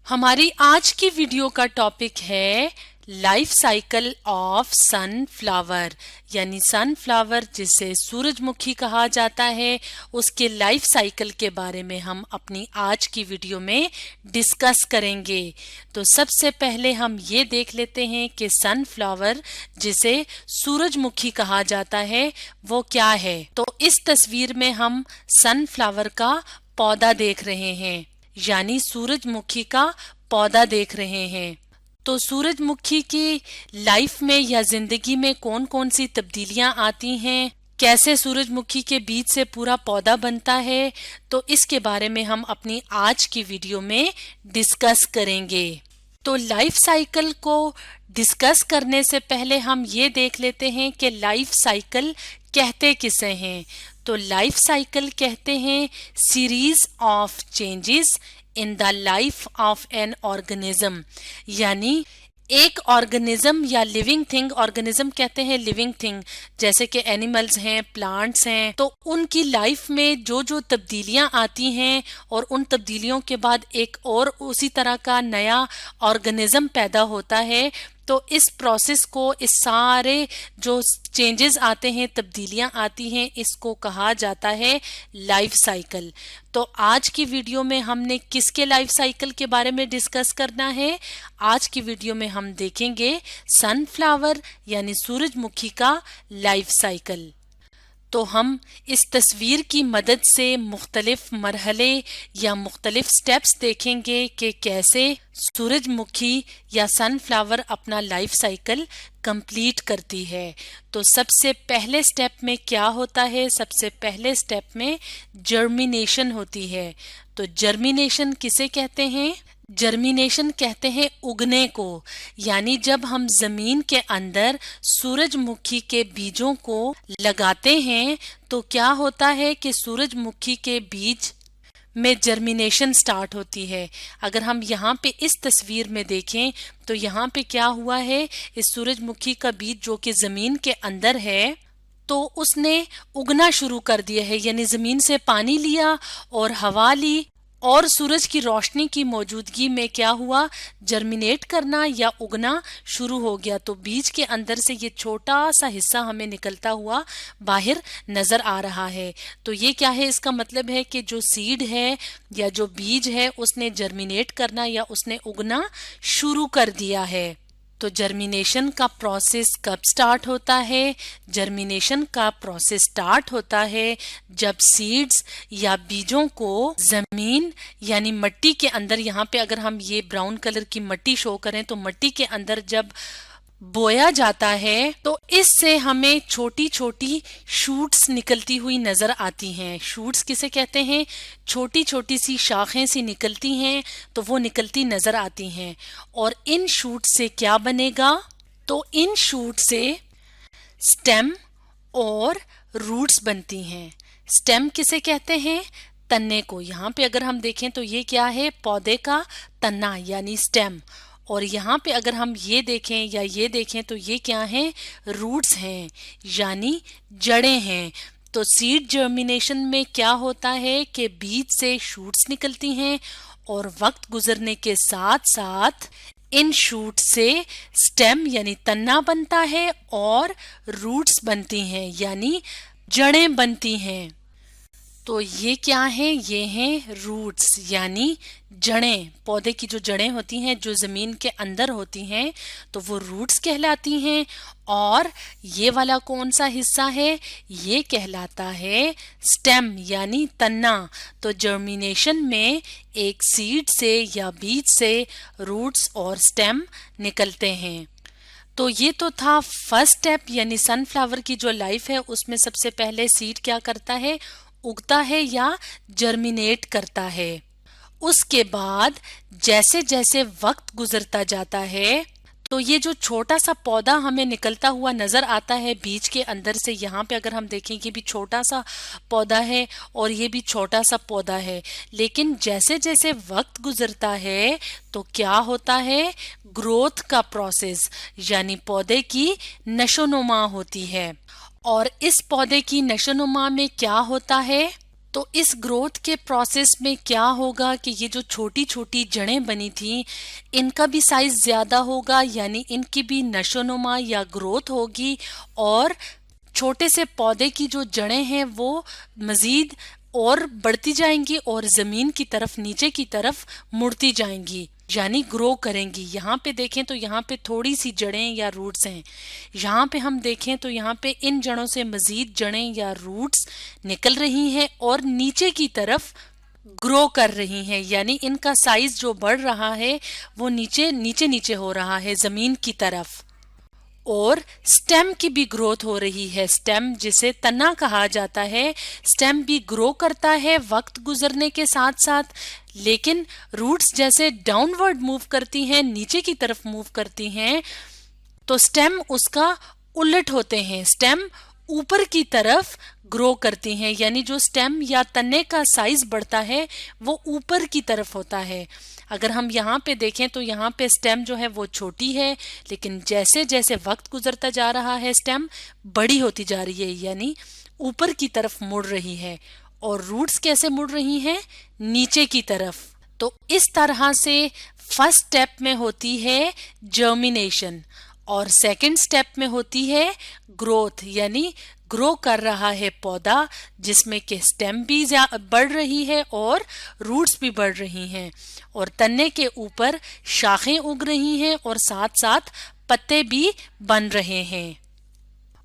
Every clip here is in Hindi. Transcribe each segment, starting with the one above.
हमारी आज की वीडियो का टॉपिक है लाइफ साइकिल ऑफ सनफ्लावर, यानी सनफ्लावर जिसे सूरजमुखी कहा जाता है, उसके लाइफ साइकिल के बारे में हम अपनी आज की वीडियो में डिस्कस करेंगे। तो सबसे पहले हम ये देख लेते हैं कि सनफ्लावर जिसे सूरजमुखी कहा जाता है वो क्या है। तो इस तस्वीर में हम सनफ्लावर का पौधा देख रहे हैं, यानी सूरजमुखी का पौधा देख रहे हैं। तो सूरजमुखी की लाइफ में या जिंदगी में कौन कौन सी तब्दीलियां आती हैं, कैसे सूरजमुखी के बीज से पूरा पौधा बनता है, तो इसके बारे में हम अपनी आज की वीडियो में डिस्कस करेंगे। तो लाइफ साइकिल को डिस्कस करने से पहले हम ये देख लेते हैं कि लाइफ साइकिल कहते किसे हैं। तो लाइफ साइकिल कहते हैं series of changes in the life of an organism, यानी एक ऑर्गेनिज्म या लिविंग थिंग, ऑर्गेनिज्म कहते हैं लिविंग थिंग, जैसे कि एनिमल्स हैं, प्लांट्स हैं, तो उनकी लाइफ में जो जो तब्दीलियां आती हैं और उन तब्दीलियों के बाद एक और उसी तरह का नया ऑर्गेनिज्म पैदा होता है। तो इस प्रोसेस को, इस सारे जो चेंजेस आते हैं, तब्दीलियां आती हैं, इसको कहा जाता है लाइफ साइकिल। तो आज की वीडियो में हमने किसके लाइफ साइकिल के बारे में डिस्कस करना है? आज की वीडियो में हम देखेंगे सनफ्लावर यानी सूरजमुखी का लाइफ साइकिल। तो हम इस तस्वीर की मदद से मुख्तलिफ मरहले या मुख्तलिफ स्टेप्स देखेंगे कि कैसे सूरजमुखी या सनफ्लावर अपना लाइफ साइकिल कंप्लीट करती है। तो सबसे पहले स्टेप में क्या होता है? सबसे पहले स्टेप में जर्मिनेशन होती है। तो जर्मिनेशन किसे कहते हैं? जर्मिनेशन कहते हैं उगने को, यानी जब हम जमीन के अंदर सूरजमुखी के बीजों को लगाते हैं तो क्या होता है कि सूरजमुखी के बीज में जर्मिनेशन स्टार्ट होती है। अगर हम यहाँ पे इस तस्वीर में देखें तो यहाँ पे क्या हुआ है, इस सूरजमुखी का बीज जो कि जमीन के अंदर है तो उसने उगना शुरू कर दिया है, यानी जमीन से पानी लिया और हवा ली और सूरज की रोशनी की मौजूदगी में क्या हुआ, जर्मिनेट करना या उगना शुरू हो गया। तो बीज के अंदर से ये छोटा सा हिस्सा हमें निकलता हुआ बाहर नजर आ रहा है। तो ये क्या है? इसका मतलब है कि जो सीड है या जो बीज है उसने जर्मिनेट करना या उसने उगना शुरू कर दिया है। तो जर्मिनेशन का प्रोसेस कब स्टार्ट होता है? जर्मिनेशन का प्रोसेस स्टार्ट होता है जब सीड्स या बीजों को जमीन यानी मिट्टी के अंदर, यहाँ पे अगर हम ये ब्राउन कलर की मिट्टी शो करें तो मिट्टी के अंदर जब बोया जाता है तो इससे हमें छोटी छोटी शूट्स निकलती हुई नजर आती हैं। शूट्स किसे कहते हैं? छोटी छोटी सी शाखें सी निकलती हैं, तो वो निकलती नजर आती हैं। और इन शूट से क्या बनेगा? तो इन शूट से स्टेम और रूट्स बनती हैं। स्टेम किसे कहते हैं? तन्ने को। यहाँ पे अगर हम देखें तो ये क्या है? पौधे का तन्ना यानी स्टेम। और यहाँ पे अगर हम ये देखें या ये देखें तो ये क्या हैं? रूट्स हैं, यानी जड़ें हैं। तो सीड जर्मिनेशन में क्या होता है कि बीज से शूट्स निकलती हैं और वक्त गुजरने के साथ साथ इन शूट से स्टेम यानी तन्ना बनता है और रूट्स बनती हैं, यानी जड़ें बनती हैं। तो ये क्या है? ये हैं रूट्स यानी जड़ें। पौधे की जो जड़ें होती हैं जो जमीन के अंदर होती हैं तो वो रूट्स कहलाती हैं। और ये वाला कौन सा हिस्सा है? ये कहलाता है स्टेम यानी तन्ना। तो जर्मिनेशन में एक सीड से या बीज से रूट्स और स्टेम निकलते हैं। तो ये तो था फर्स्ट स्टेप, यानी सनफ्लावर की जो लाइफ है उसमें सबसे पहले सीड क्या करता है? उगता है या जर्मिनेट करता है। उसके बाद जैसे जैसे वक्त गुजरता जाता है तो ये जो छोटा सा पौधा हमें निकलता हुआ नजर आता है बीज के अंदर से, यहाँ पे अगर हम देखें ये भी छोटा सा पौधा है और ये भी छोटा सा पौधा है, लेकिन जैसे जैसे वक्त गुजरता है तो क्या होता है? ग्रोथ का प्रोसेस, यानी पौधे की नशोनुमा होती है। और इस पौधे की नशोनुमा में क्या होता है? तो इस ग्रोथ के प्रोसेस में क्या होगा कि ये जो छोटी छोटी जड़ें बनी थी इनका भी साइज ज्यादा होगा, यानी इनकी भी नशोनुमा या ग्रोथ होगी और छोटे से पौधे की जो जड़ें हैं वो मजीद और बढ़ती जाएंगी और जमीन की तरफ, नीचे की तरफ मुड़ती जाएंगी, यानी ग्रो करेंगी। यहाँ पे देखें तो यहाँ पे थोड़ी सी जड़ें या रूट्स हैं, यहाँ पे हम देखें तो यहाँ पे इन जड़ों से मजीद जड़ें या रूट्स निकल रही हैं और नीचे की तरफ ग्रो कर रही हैं, यानी इनका साइज जो बढ़ रहा है वो नीचे नीचे नीचे हो रहा है जमीन की तरफ। और स्टेम की भी ग्रोथ हो रही है। स्टेम जिसे तना कहा जाता है, स्टेम भी ग्रो करता है वक्त गुजरने के साथ साथ, लेकिन रूट्स जैसे डाउनवर्ड मूव करती हैं, नीचे की तरफ मूव करती हैं, तो स्टेम उसका उलट होते हैं, स्टेम ऊपर की तरफ ग्रो करती हैं, यानी जो स्टेम या तने का साइज बढ़ता है वो ऊपर की तरफ होता है। अगर हम यहाँ पे देखें तो यहाँ पे स्टेम जो है वो छोटी है, लेकिन जैसे जैसे वक्त गुजरता जा रहा है स्टेम बड़ी होती जा रही है, यानी ऊपर की तरफ मुड़ रही है। और रूट्स कैसे मुड़ रही हैं? नीचे की तरफ। तो इस तरह से फर्स्ट स्टेप में होती है जर्मिनेशन और सेकंड स्टेप में होती है ग्रोथ, यानी ग्रो कर रहा है पौधा जिसमें कि स्टेम भी बढ़ रही है और रूट्स भी बढ़ रही हैं और तने के ऊपर शाखें उग रही हैं और साथ साथ पत्ते भी बन रहे हैं।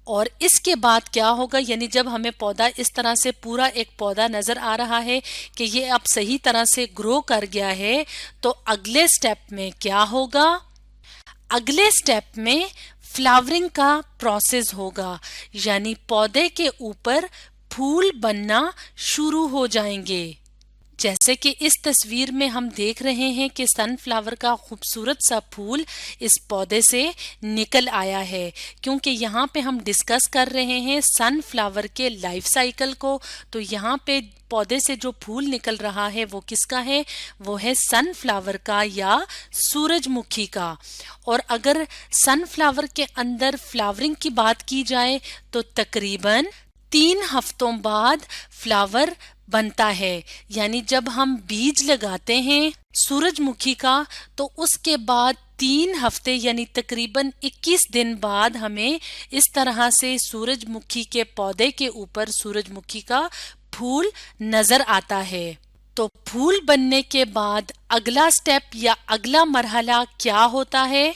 और इसके बाद क्या होगा, यानी जब हमें पौधा इस तरह से पूरा एक पौधा नजर आ रहा है कि ये अब सही तरह से ग्रो कर गया है, तो अगले स्टेप में क्या होगा? अगले स्टेप में फ्लावरिंग का प्रोसेस होगा, यानी पौधे के ऊपर फूल बनना शुरू हो जाएंगे। जैसे कि इस तस्वीर में हम देख रहे हैं कि सनफ्लावर का खूबसूरत सा फूल इस पौधे से निकल आया है। क्योंकि यहाँ पे हम डिस्कस कर रहे हैं सनफ्लावर के लाइफ साइकिल को, तो यहाँ पे पौधे से जो फूल निकल रहा है वो किसका है? वो है सनफ्लावर का या सूरजमुखी का। और अगर सनफ्लावर के अंदर फ्लावरिंग की बात की जाए तो तकरीबन 3 हफ्तों बाद फ्लावर बनता है, यानी जब हम बीज लगाते हैं सूरजमुखी का तो उसके बाद 3 हफ्ते यानी तकरीबन 21 दिन बाद हमें इस तरह से सूरजमुखी के पौधे के ऊपर सूरजमुखी का फूल नजर आता है। तो फूल बनने के बाद अगला स्टेप या अगला मरहला क्या होता है?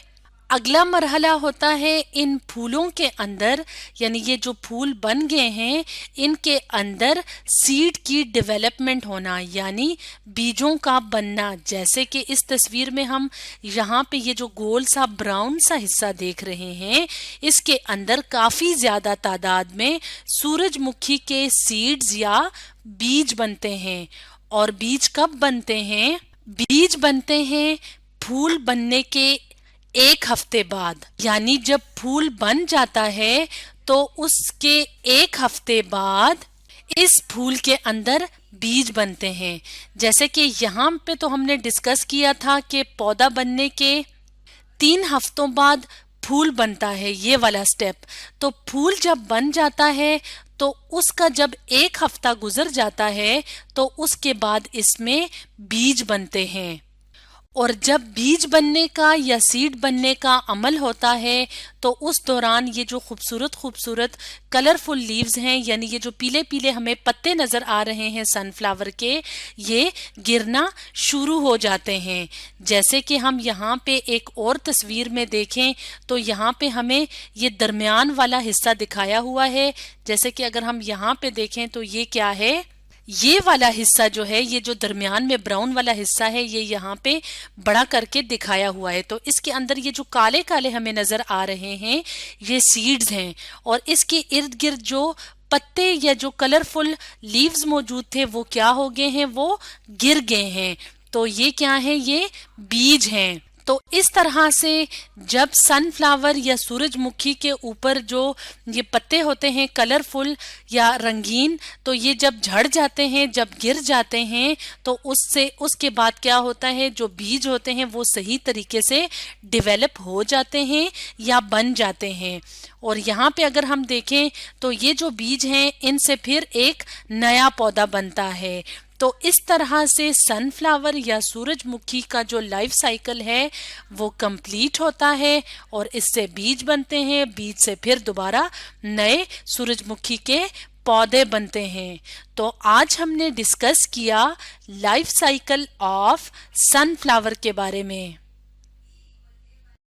अगला मरहला होता है इन फूलों के अंदर, यानी ये जो फूल बन गए हैं इनके अंदर सीड की डेवलपमेंट होना, यानी बीजों का बनना। जैसे कि इस तस्वीर में हम यहाँ पे ये जो गोल सा ब्राउन सा हिस्सा देख रहे हैं, इसके अंदर काफी ज्यादा तादाद में सूरजमुखी के सीड्स या बीज बनते हैं। और बीज कब बनते हैं? बीज बनते हैं फूल बनने के 1 हफ्ते बाद, यानी जब फूल बन जाता है तो उसके 1 हफ्ते बाद इस फूल के अंदर बीज बनते हैं। जैसे कि यहाँ पे तो हमने डिस्कस किया था कि पौधा बनने के 3 हफ्तों बाद फूल बनता है, ये वाला स्टेप। तो फूल जब बन जाता है तो उसका जब 1 हफ्ता गुजर जाता है तो उसके बाद इसमें बीज बनते हैं। और जब बीज बनने का या सीड बनने का अमल होता है तो उस दौरान ये जो खूबसूरत खूबसूरत कलरफुल लीव्स हैं, यानी ये जो पीले पीले हमें पत्ते नजर आ रहे हैं सनफ्लावर के, ये गिरना शुरू हो जाते हैं। जैसे कि हम यहाँ पे एक और तस्वीर में देखें तो यहाँ पे हमें ये दरमियान वाला हिस्सा दिखाया हुआ है। जैसे कि अगर हम यहाँ पे देखें तो ये क्या है? ये वाला हिस्सा जो है, ये जो दरमियान में ब्राउन वाला हिस्सा है, ये यहाँ पे बड़ा करके दिखाया हुआ है। तो इसके अंदर ये जो काले काले हमें नजर आ रहे हैं ये सीड्स हैं और इसके इर्द गिर्द जो पत्ते या जो कलरफुल लीव्स मौजूद थे वो क्या हो गए हैं? वो गिर गए हैं। तो ये क्या है? ये बीज हैं। तो इस तरह से जब सनफ्लावर या सूरजमुखी के ऊपर जो ये पत्ते होते हैं कलरफुल या रंगीन, तो ये जब झड़ जाते हैं, जब गिर जाते हैं, तो उसके बाद क्या होता है, जो बीज होते हैं वो सही तरीके से डेवलप हो जाते हैं या बन जाते हैं। और यहाँ पे अगर हम देखें तो ये जो बीज हैं इनसे फिर एक नया पौधा बनता है। तो इस तरह से सनफ्लावर या सूरजमुखी का जो लाइफ साइकिल है वो कंप्लीट होता है और इससे बीज बनते हैं, बीज से फिर दोबारा नए सूरजमुखी के पौधे बनते हैं। तो आज हमने डिस्कस किया लाइफ साइकिल ऑफ सनफ्लावर के बारे में।